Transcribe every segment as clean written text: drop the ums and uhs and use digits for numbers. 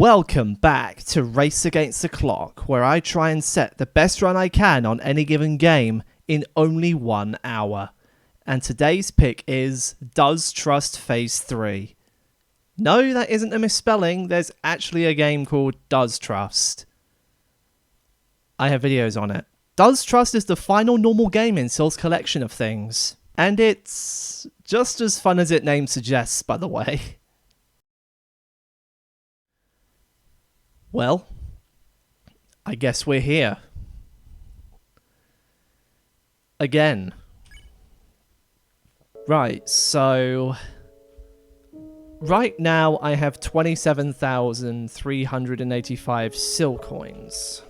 Welcome back to Race Against the Clock, where I try and set the best run I can on any given game in only 1 hour. And today's pick is Does Trust Phase 3. No, that isn't a misspelling. There's actually a game called Does Trust. I have videos on it. Does Trust is the final normal game in Sill's collection of things. And it's just as fun as its name suggests, by the way. Well, I guess we're here. Again. Right, so right now I have 27,385 Sill coins.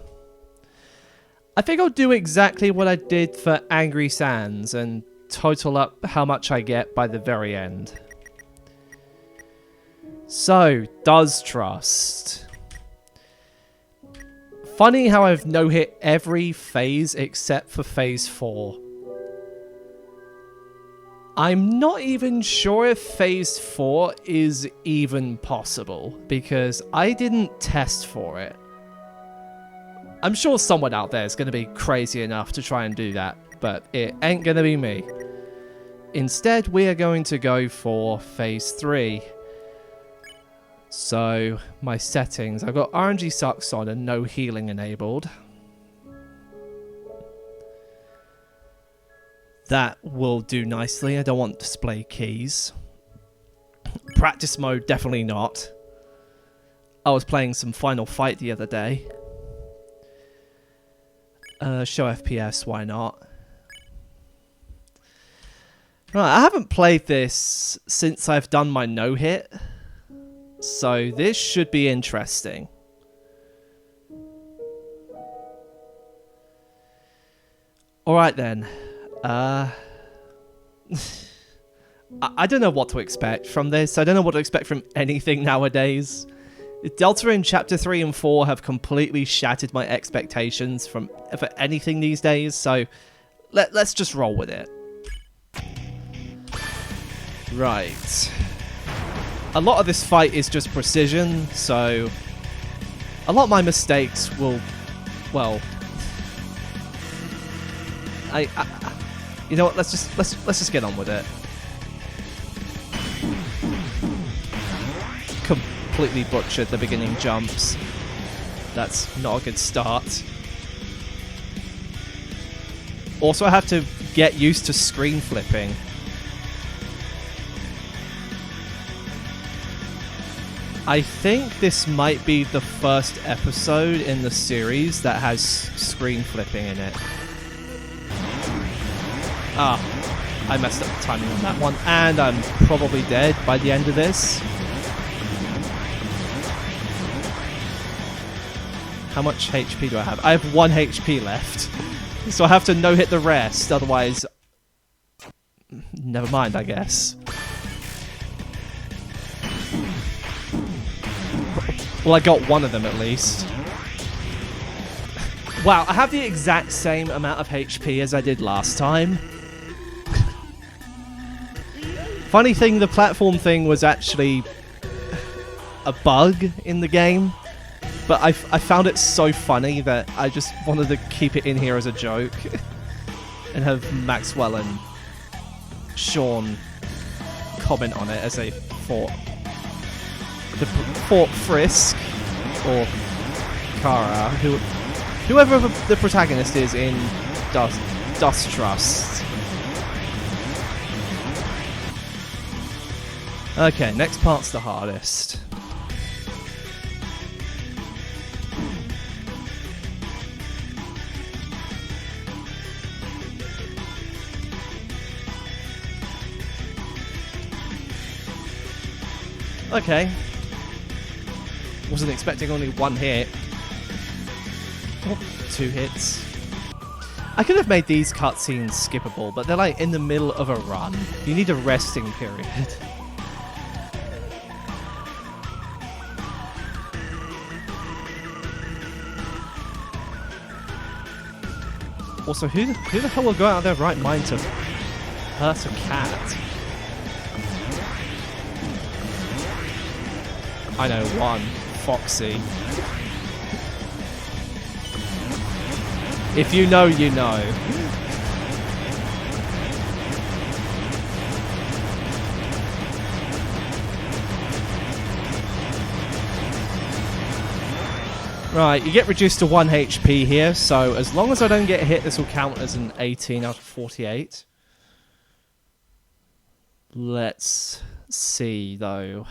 I think I'll do exactly what I did for Angry Sands and total up how much I get by the very end. So, Does Trust. Funny how I've no-hit every phase except for phase 4. I'm not even sure if phase 4 is even possible, because I didn't test for it. I'm sure someone out there is going to be crazy enough to try and do that, but it ain't going to be me. Instead, we are going to go for phase 3. So, my settings, I've got RNG sucks on and no healing enabled. That will do nicely. I don't want display keys. Practice mode, definitely not. I was playing some Final Fight the other day. Show FPS, why not? Right, I haven't played this since I've done my no-hit. So this should be interesting. Alright then. I don't know what to expect from this. I don't know what to expect from anything nowadays. Delta in Chapter 3 and 4 have completely shattered my expectations for anything these days, so let's just roll with it. Right. A lot of this fight is just precision, so a lot of my mistakes will, well, you know what? Let's just get on with it. Completely butchered the beginning jumps. That's not a good start. Also, I have to get used to screen flipping. I think this might be the first episode in the series that has screen flipping in it. Ah, I messed up the timing on that one, and I'm probably dead by the end of this. How much HP do I have? I have 1 HP left, so I have to no-hit the rest, otherwise... Never mind, I guess. Well, I got one of them at least. Wow, I have the exact same amount of HP as I did last time. Funny thing, the platform thing was actually a bug in the game, but I found it so funny that I just wanted to keep it in here as a joke and have Maxwell and Sean comment on it as they fought Frisk or Kara, whoever the protagonist is in Does Trust. Okay, next part's the hardest. Okay. Wasn't expecting only 1 hit. Oh, 2 hits. I could have made these cutscenes skippable, but they're like in the middle of a run. You need a resting period. Also, who the hell will go out of their right mind to hurt a cat? I know, one. Foxy. If you know, you know. Right, you get reduced to 1 HP here, so as long as I don't get hit, this will count as an 18 out of 48. Let's see, though.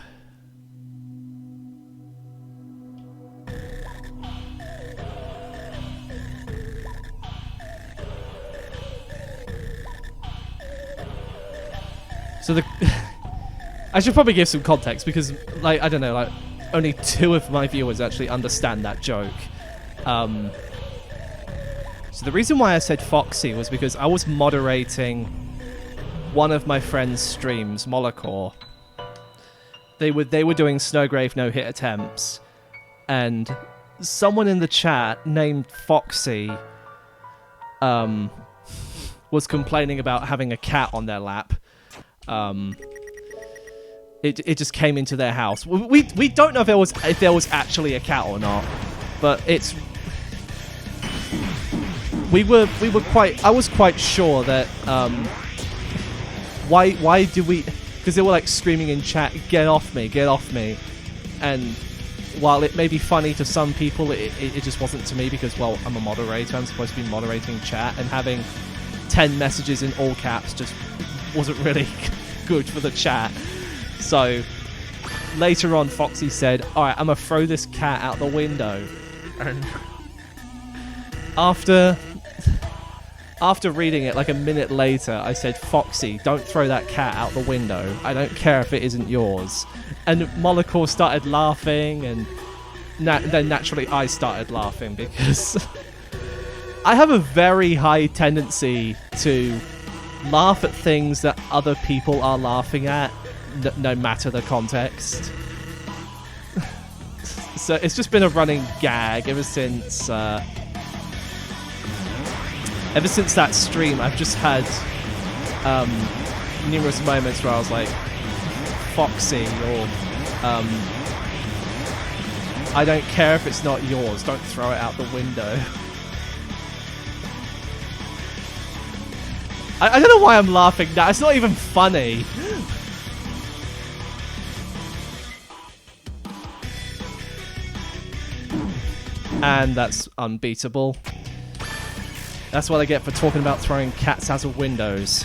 So I should probably give some context because, like, I don't know, like, only 2 of my viewers actually understand that joke. So the reason why I said Foxy was because I was moderating one of my friend's streams, Molokor. They were doing Snowgrave no-hit attempts, and someone in the chat named Foxy was complaining about having a cat on their lap. It just came into their house. We don't know if there was actually a cat or not, but it's I was quite sure that why do we, because they were like screaming in chat, get off me, and while it may be funny to some people, it just wasn't to me because, well, I'm a moderator, I'm supposed to be moderating chat, and having 10 messages in all caps just wasn't really good for the chat. So later on, Foxy said, alright, I'm gonna throw this cat out the window. And after reading it, like a minute later, I said, Foxy, don't throw that cat out the window. I don't care if it isn't yours. And Molokor started laughing, and then naturally I started laughing because I have a very high tendency to laugh at things that other people are laughing at, no matter the context. So it's just been a running gag ever since that stream. I've just had numerous moments where I was like, Foxy, or I don't care if it's not yours, don't throw it out the window. I don't know why I'm laughing now, it's not even funny. And that's unbeatable. That's what I get for talking about throwing cats out of windows.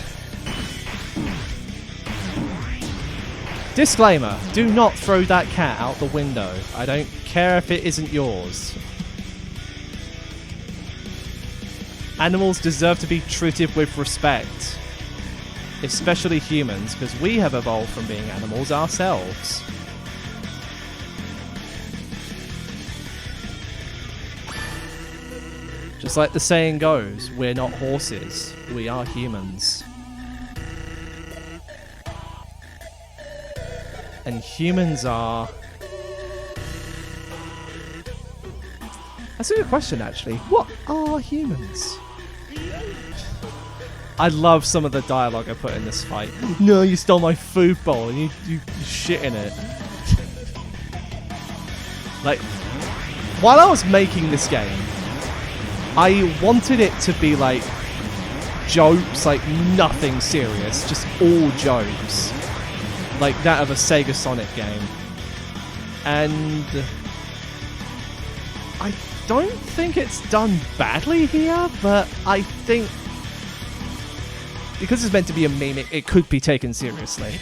Disclaimer, do not throw that cat out the window. I don't care if it isn't yours. Animals deserve to be treated with respect. Especially humans, because we have evolved from being animals ourselves. Just like the saying goes, we're not horses, we are humans. And humans are... That's a good question, actually. What are humans? I love some of the dialogue I put in this fight. No, you stole my food bowl and you shit in it. Like, while I was making this game, I wanted it to be like jokes, like nothing serious, just all jokes. Like that of a Sega Sonic game. And I don't think it's done badly here, but I think because it's meant to be a meme, it could be taken seriously.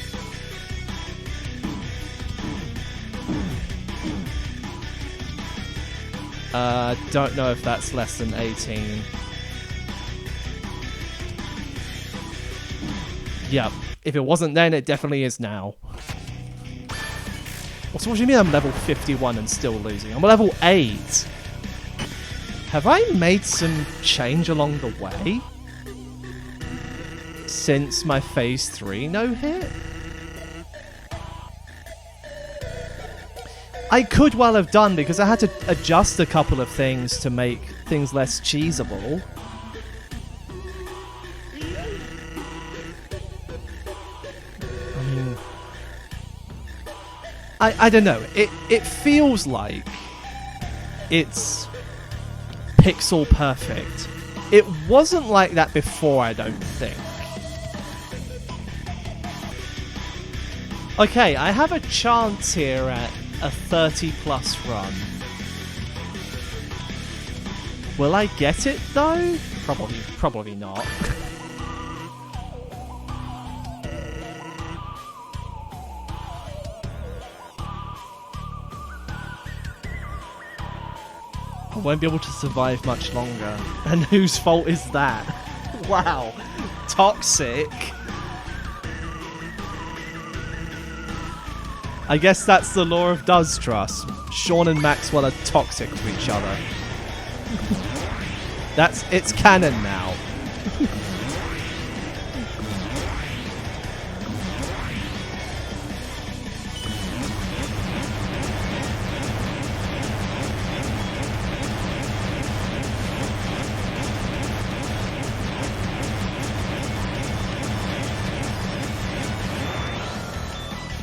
Don't know if that's less than 18. Yep. If it wasn't then, it definitely is now. So what do you mean I'm level 51 and still losing? I'm level 8. Have I made some change along the way? Since my phase 3 no-hit? I could well have done, because I had to adjust a couple of things to make things less cheesable. I don't know. It feels like it's pixel perfect. It wasn't like that before, I don't think. Okay, I have a chance here at a 30+ run. Will I get it though? Probably not. I won't be able to survive much longer. And whose fault is that? Wow. Toxic. I guess that's the law of does trust. Sean and Maxwell are toxic to each other. It's canon now.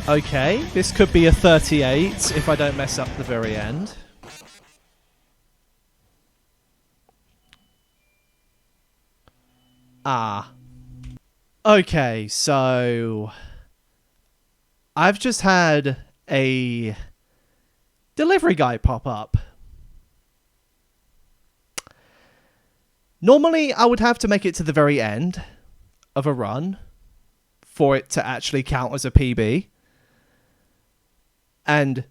Okay, this could be a 38 if I don't mess up the very end. Ah. Okay, so I've just had a delivery guy pop up. Normally, I would have to make it to the very end of a run for it to actually count as a PB. And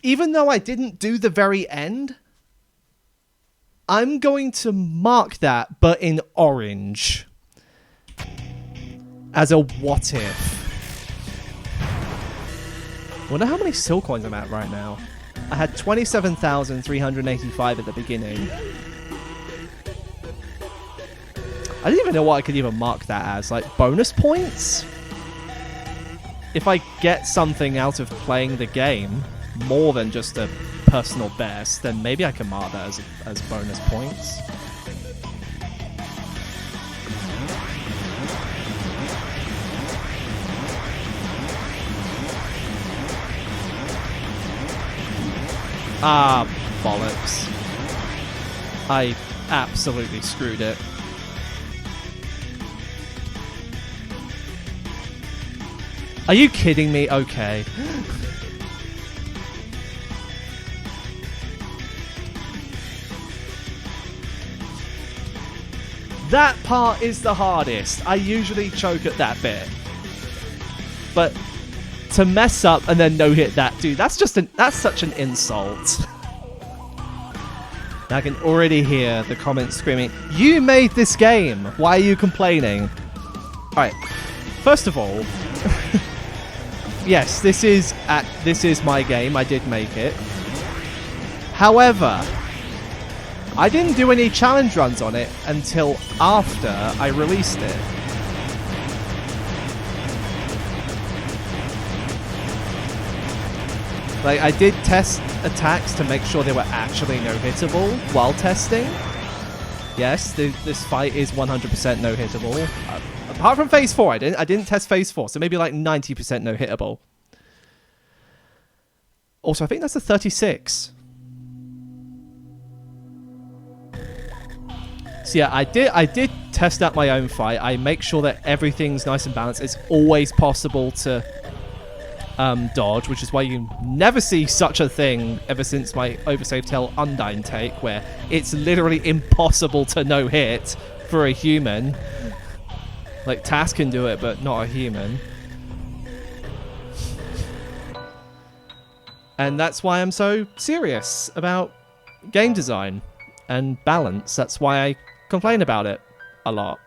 even though I didn't do the very end, I'm going to mark that, but in orange, as a what if. I wonder how many sil coins I'm at right now. I had 27,385 at the beginning. I didn't even know what I could even mark that as, like bonus points? If I get something out of playing the game, more than just a personal best, then maybe I can mark that as bonus points. Ah, bollocks. I absolutely screwed it. Are you kidding me? Okay. That part is the hardest. I usually choke at that bit. But to mess up and then no-hit that, dude, that's such an insult. I can already hear the comments screaming, "You made this game! Why are you complaining?" Alright, first of all, yes, this is my game. I did make it. However, I didn't do any challenge runs on it until after I released it. Like, I did test attacks to make sure they were actually no-hittable while testing. Yes, this fight is 100% no-hittable. Apart from phase 4, I didn't test phase 4, so maybe like 90% no-hittable. Also, I think that's a 36. So yeah, I did test out my own fight. I make sure that everything's nice and balanced. It's always possible to dodge, which is why you never see such a thing ever since my Oversave Tell Undyne take, where it's literally impossible to no-hit for a human. Like, Task can do it, but not a human. And that's why I'm so serious about game design and balance. That's why I complain about it a lot.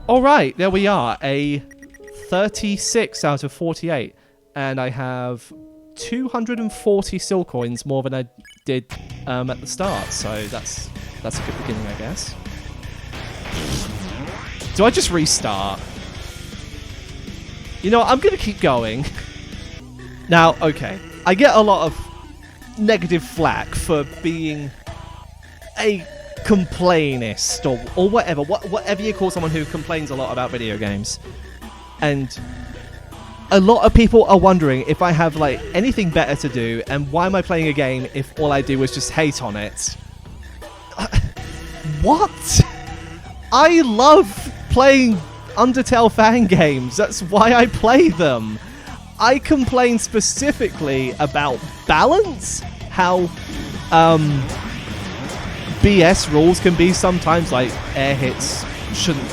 Alright, there we are. A 36 out of 48. And I have 240 sil coins more than I did at the start. So that's a good beginning, I guess. Do I just restart? You know what, I'm going to keep going. Now, okay. I get a lot of negative flack for being a complainist or whatever. Whatever you call someone who complains a lot about video games. And a lot of people are wondering if I have like anything better to do, and why am I playing a game if all I do is just hate on it? What? I love playing Undertale fan games. That's why I play them. I complain specifically about balance, how BS rules can be sometimes, like air hits shouldn't...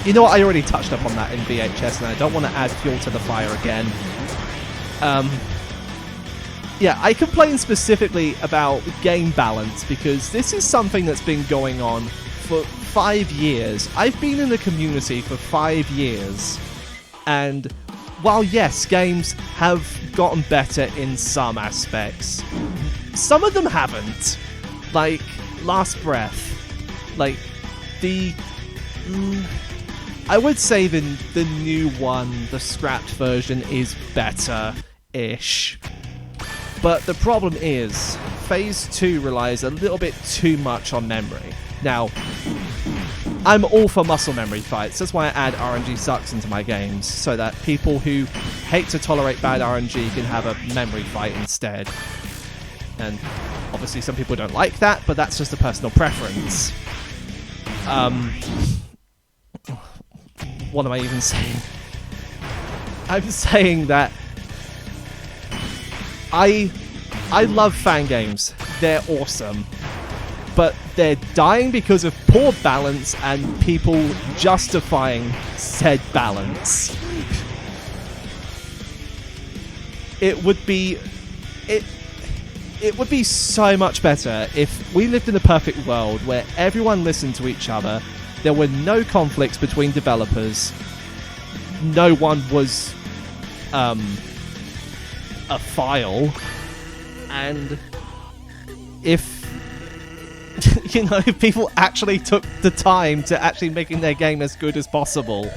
you know what, I already touched up on that in VHS and I don't want to add fuel to the fire again. Yeah, I complain specifically about game balance because this is something that's been going on for 5 years. I've been in the community for 5 years, and while yes, games have gotten better in some aspects, some of them haven't. Like Last Breath, like the I would say the new one, the scrapped version, is better-ish. But the problem is, Phase 2 relies a little bit too much on memory. Now, I'm all for muscle memory fights. That's why I add RNG sucks into my games, so that people who hate to tolerate bad RNG can have a memory fight instead. And obviously some people don't like that, but that's just a personal preference. What am I even saying? I'm saying that I love fan games. They're awesome. But they're dying because of poor balance and people justifying said balance. It would be so much better if we lived in a perfect world where everyone listened to each other. There were no conflicts between developers. No one was a file. And if if people actually took the time to actually making their game as good as possible.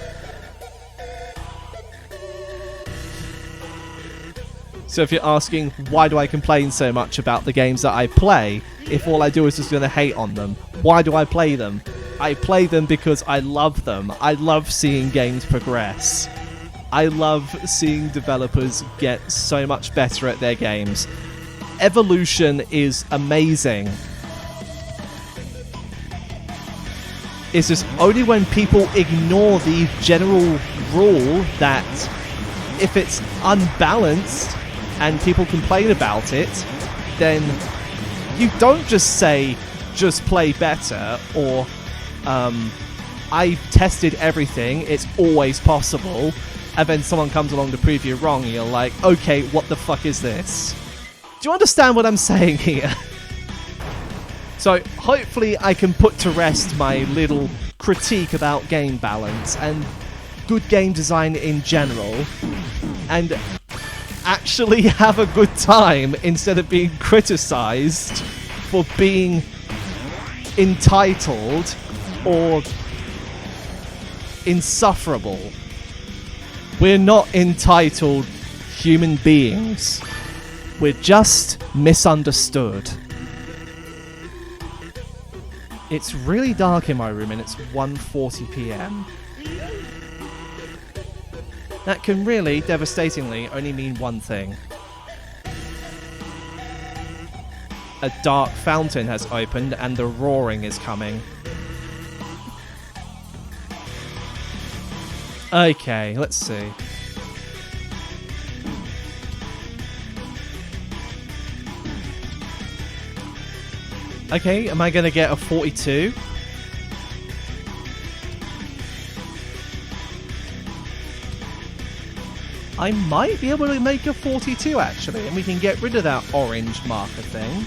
So if you're asking, why do I complain so much about the games that I play, if all I do is just going to hate on them? Why do I play them? I play them because I love them. I love seeing games progress. I love seeing developers get so much better at their games. Evolution is amazing. It's just only when people ignore the general rule that if it's unbalanced and people complain about it, then you don't just say, just play better, or I tested everything, it's always possible, and then someone comes along to prove you wrong, and you're like, okay, what the fuck is this? Do you understand what I'm saying here? So, hopefully I can put to rest my little critique about game balance and good game design in general, and actually have a good time instead of being criticized for being entitled or insufferable. We're not entitled human beings. We're just misunderstood. It's really dark in my room and it's 1:40 PM. That can really, devastatingly, only mean one thing. A dark fountain has opened and the roaring is coming. Okay, let's see. Okay, am I gonna get a 42? I might be able to make a 42 actually, and we can get rid of that orange marker thing.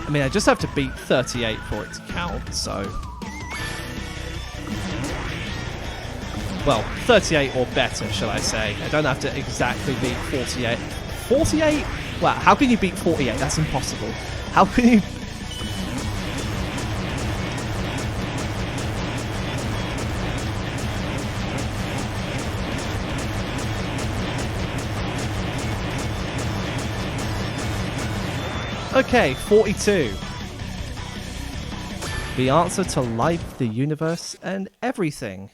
I mean, I just have to beat 38 for it to count, so... Well, 38 or better, shall I say. I don't have to exactly beat 48. 48? Wow, how can you beat 48? That's impossible. How can you... Okay, 42. The answer to life, the universe, and everything.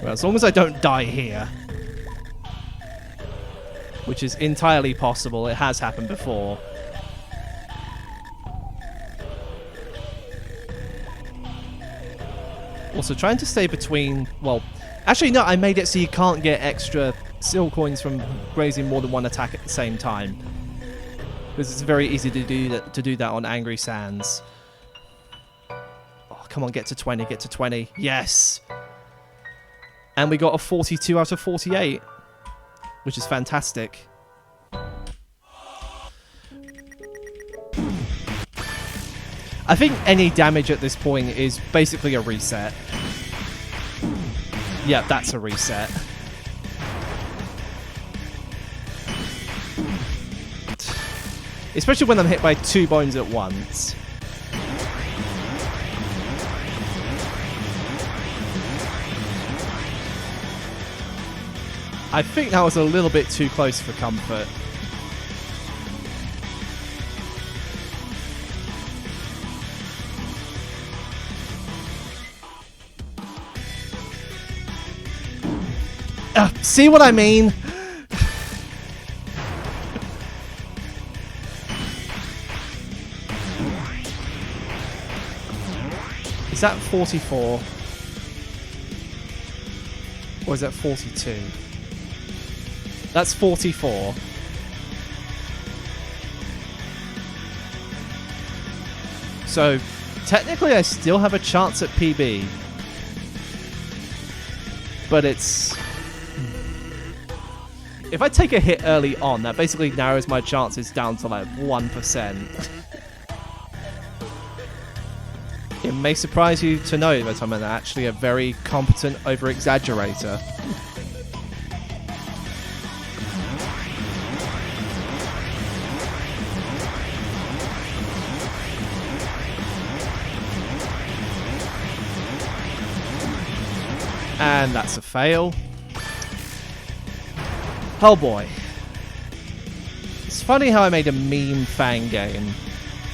Well, as long as I don't die here. Which is entirely possible. It has happened before. Also, trying to stay between... Well, actually, no, I made it so you can't get extra sil coins from grazing more than one attack at the same time. Because it's very easy to do that on Angry Sands. Oh, come on, get to 20, get to 20. Yes! And we got a 42 out of 48. Which is fantastic. I think any damage at this point is basically a reset. Yeah, that's a reset. Especially when I'm hit by 2 bones at once. I think that was a little bit too close for comfort. See what I mean? Is that 44? Or is that 42? That's 44. So, technically I still have a chance at PB. But it's... If I take a hit early on, that basically narrows my chances down to like 1%. It may surprise you to know that I'm actually a very competent over-exaggerator. And that's a fail. Oh boy. It's funny how I made a meme fangame,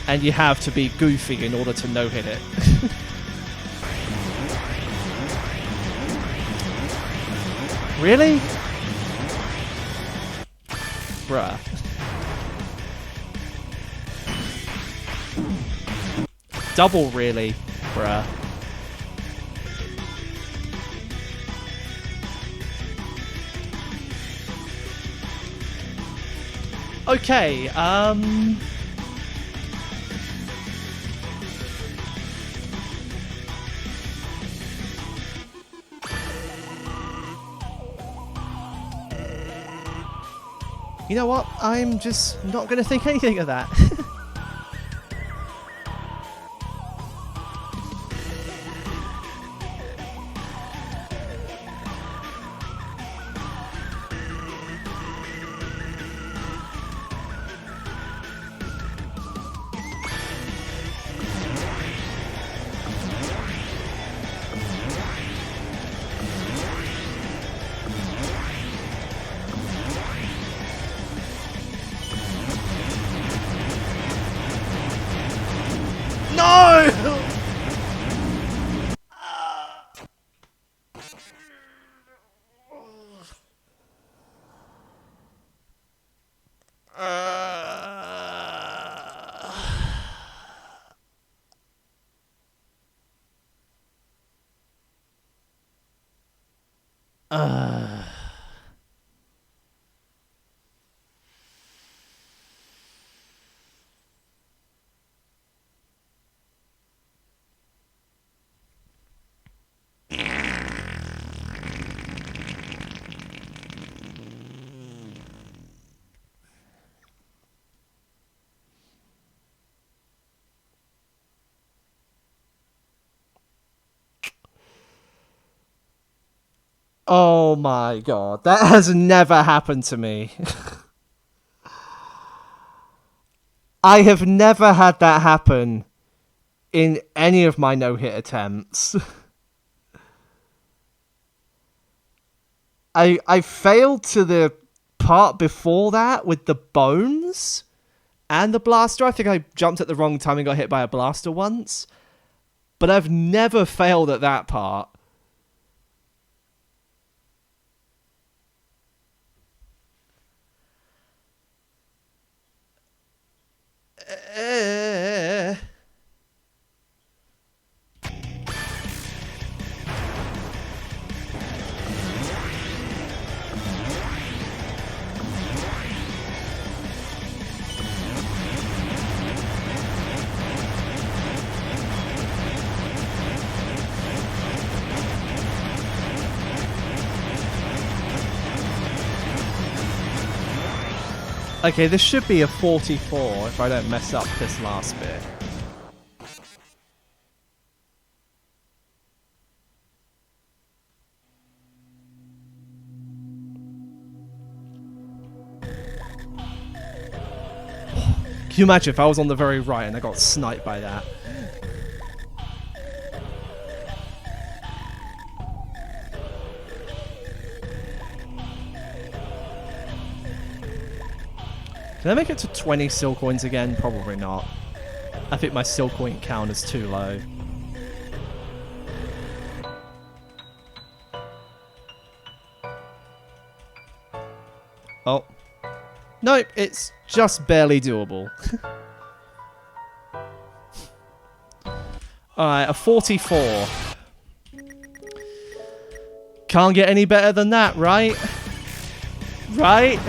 and you have to be goofy in order to no-hit it. Really? Bruh. Double really? Bruh. Okay, you know what? I'm just not going to think anything of that. Oh my god, that has never happened to me. I have never had that happen in any of my no-hit attempts. I failed to the part before that with the bones and the blaster. I think I jumped at the wrong time and got hit by a blaster once. But I've never failed at that part. Okay, this should be a 44 if I don't mess up this last bit. Can you imagine if I was on the very right and I got sniped by that? Can I make it to 20 sil coins again? Probably not. I think my sil coin count is too low. Oh. Nope, it's just barely doable. Alright, a 44. Can't get any better than that, right? Right?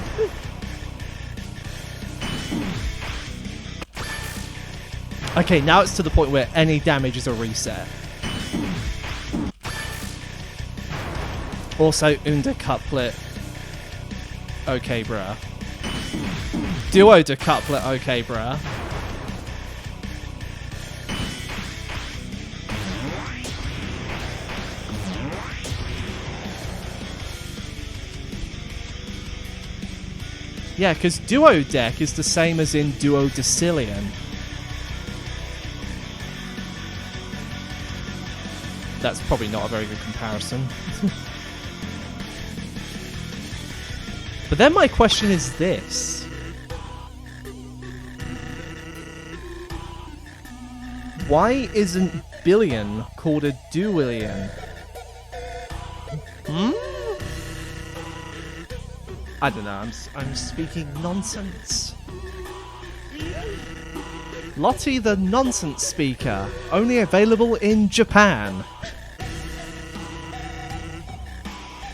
Okay, now it's to the point where any damage is a reset. Also, undercouplet. Okay, bruh. Duo decouplet. Okay, bruh. Yeah, because duo deck is the same as in duo decillion. That's probably not a very good comparison. But then my question is this. Why isn't billion called a duillion? Hmm? I don't know, I'm speaking nonsense. Lottie the Nonsense Speaker, only available in Japan.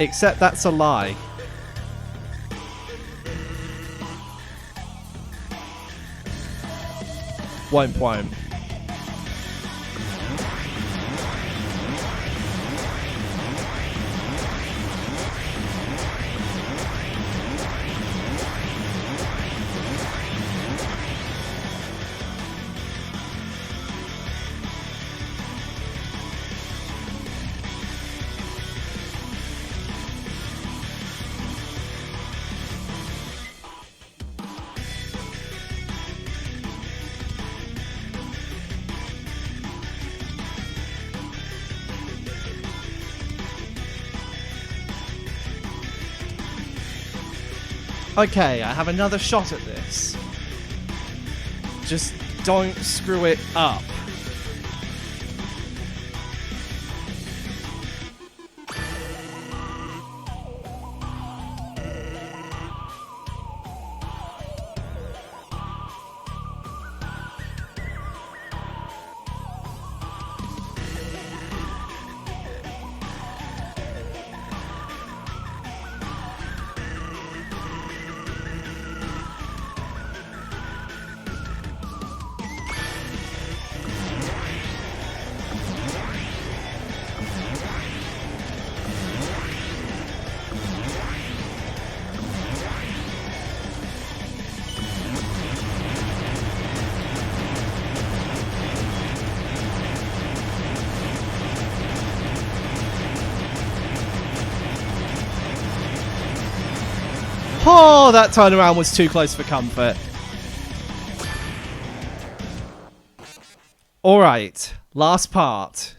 Except that's a lie. Won't. Okay, I have another shot at this. Just don't screw it up. Oh, that turnaround was too close for comfort. Alright, last part.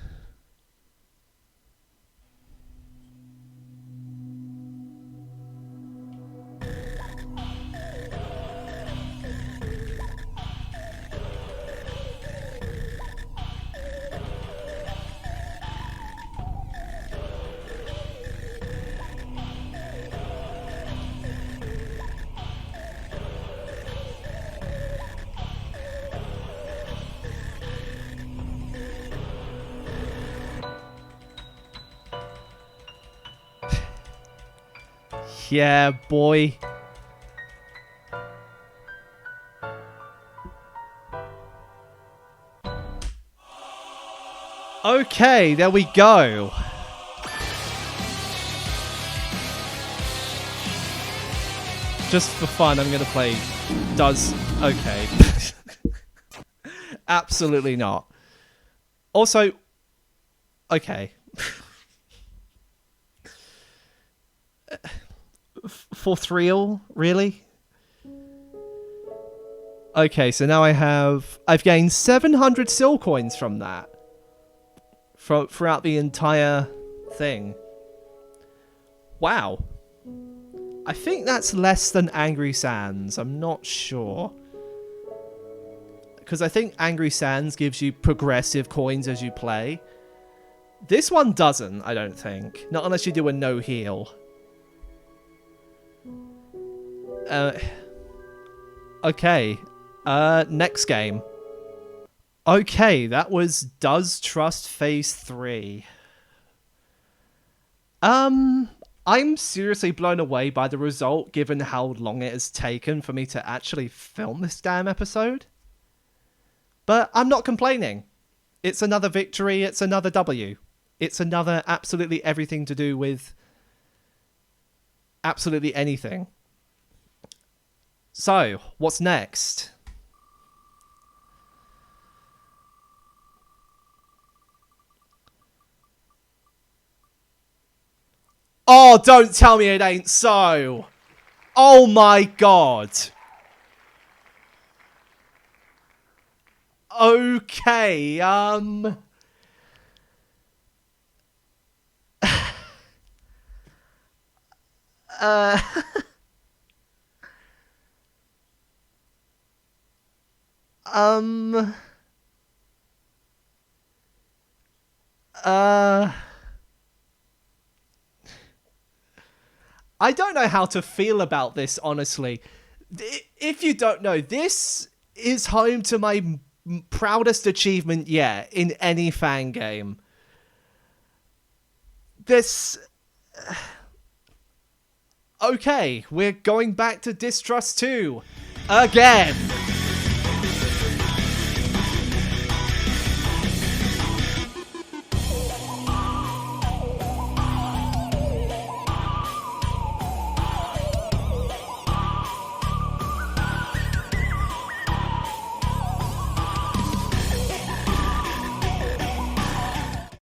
Yeah, boy. Okay, there we go. Just for fun, I'm going to play does... Okay. Absolutely not. Also... Okay. Fourth reel? Really? Okay, so now I've gained 700 sil coins from that. Throughout the entire thing. Wow. I think that's less than Angry Sands. I'm not sure. Because I think Angry Sands gives you progressive coins as you play. This one doesn't, I don't think. Not unless you do a no heal. Okay. Next game. Okay, that was Does Trust Phase 3. I'm seriously blown away by the result, given how long it has taken for me to actually film this damn episode. But I'm not complaining. It's another victory, it's another W. It's another absolutely everything to do with absolutely anything. So, what's next? Oh, don't tell me it ain't so. Oh my god. Okay, I don't know how to feel about this, honestly. If you don't know, this is home to my proudest achievement yet in any fan game. This... Okay, we're going back to Distrust 2. Again.